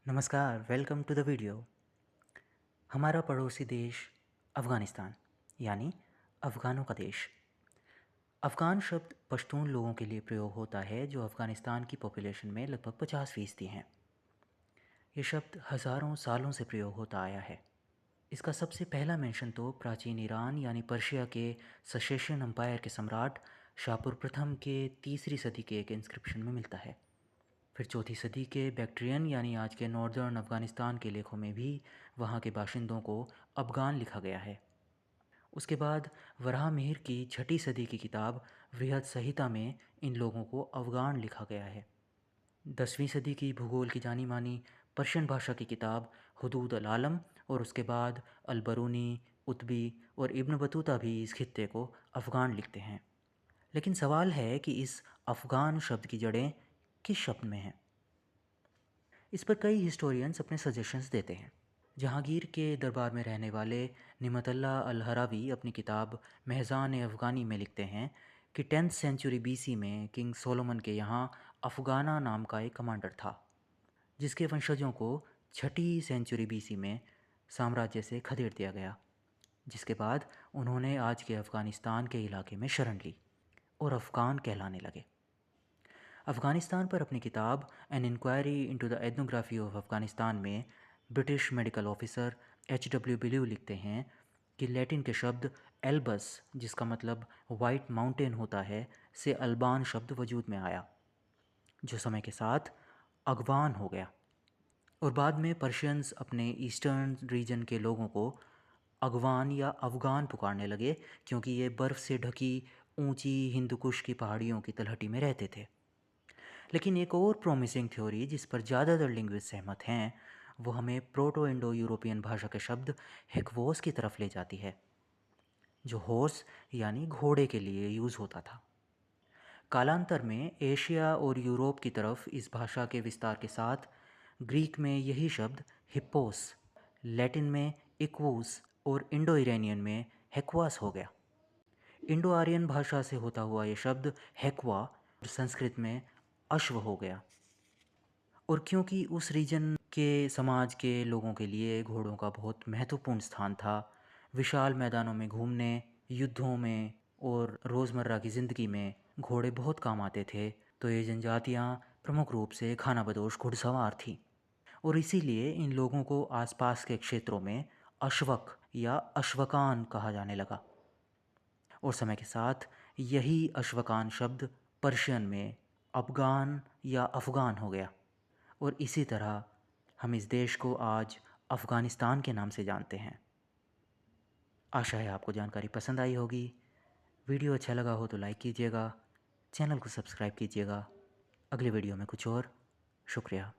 नमस्कार, welcome to the video. हमारा पड़ोसी देश अफ़गानिस्तान यानी अफ़गानों का देश। अफ़गान शब्द पश्तून लोगों के लिए प्रयोग होता है जो अफ़गानिस्तान की पॉपुलेशन में लगभग 50% हैं। ये शब्द हज़ारों सालों से प्रयोग होता आया है। इसका सबसे पहला मेंशन तो प्राचीन ईरान यानी पर्शिया के सशेशन एम्पायर के सम्राट शाहपुर प्रथम के 3री सदी के एक इंस्क्रिप्शन में मिलता है। फिर 4ठी सदी के बैक्ट्रियन यानी आज के नॉर्दर्न अफ़गानिस्तान के लेखों में भी वहाँ के बाशिंदों को अफ़गान लिखा गया है। उसके बाद वराहमिहिर की 6ठी सदी की किताब वृहद संहिता में इन लोगों को अफ़गान लिखा गया है। 10वीं सदी की भूगोल की जानी मानी पर्शियन भाषा की किताब हुदूद अल आलम और उसके बाद अल बरूनी, उतबी और इब्न बतूता भी इस खित्ते को अफ़गान लिखते हैं। लेकिन सवाल है कि इस अफ़गान शब्द की जड़ें किस शब्द में हैं? इस पर कई हिस्टोरियंस अपने सजेशंस देते हैं। जहांगीर के दरबार में रहने वाले निमतल्ला अल हरावी अपनी किताब महज़ान अफ़गानी में लिखते हैं कि 10th सेंचुरी बीसी में किंग सोलोमन के यहाँ अफ़गाना नाम का एक कमांडर था, जिसके वंशजों को 6ठी सेंचुरी बीसी में साम्राज्य से खदेड़ दिया गया, जिसके बाद उन्होंने आज के अफ़गानिस्तान के इलाके में शरण ली और अफ़गान कहलाने लगे। अफ़गानिस्तान पर अपनी किताब an inquiry into the ethnography of Afghanistan में British medical officer H.W. Believe लिखते हैं कि लैटिन के शब्द एल्बस, जिसका मतलब वाइट माउंटेन होता है, से अल्बान शब्द वजूद में आया, जो समय के साथ अगवान हो गया और बाद में पर्शियंस अपने ईस्टर्न रीजन के लोगों को अगवान या अफ़गान पुकारने लगे, क्योंकि ये बर्फ़ से ढकी ऊंची हिंदुकुश की पहाड़ियों की तलहटी में रहते थे। लेकिन एक और प्रॉमिसिंग थ्योरी जिस पर ज़्यादातर लिंग्विस्ट सहमत हैं, वो हमें प्रोटो इंडो यूरोपियन भाषा के शब्द हेक्वोस की तरफ ले जाती है, जो हॉर्स यानी घोड़े के लिए यूज़ होता था। कालांतर में एशिया और यूरोप की तरफ इस भाषा के विस्तार के साथ ग्रीक में यही शब्द हिप्पोस, लैटिन में इक्वूस और इंडो इरेनियन में हेक्वास हो गया। इंडो आर्यन भाषा से होता हुआ ये शब्द हेक्वा संस्कृत में अश्व हो गया, और क्योंकि उस रीजन के समाज के लोगों के लिए घोड़ों का बहुत महत्वपूर्ण स्थान था, विशाल मैदानों में घूमने, युद्धों में और रोज़मर्रा की ज़िंदगी में घोड़े बहुत काम आते थे, तो ये जनजातियाँ प्रमुख रूप से खानाबदोश घुड़सवार थीं और इसीलिए इन लोगों को आसपास के क्षेत्रों में अश्वक या अश्वकान कहा जाने लगा। और समय के साथ यही अश्वकान शब्द पर्शियन में अफ़गान या अफ़गान हो गया और इसी तरह हम इस देश को आज अफ़गानिस्तान के नाम से जानते हैं। आशा है आपको जानकारी पसंद आई होगी। वीडियो अच्छा लगा हो तो लाइक कीजिएगा, चैनल को सब्सक्राइब कीजिएगा। अगले वीडियो में कुछ और। शुक्रिया।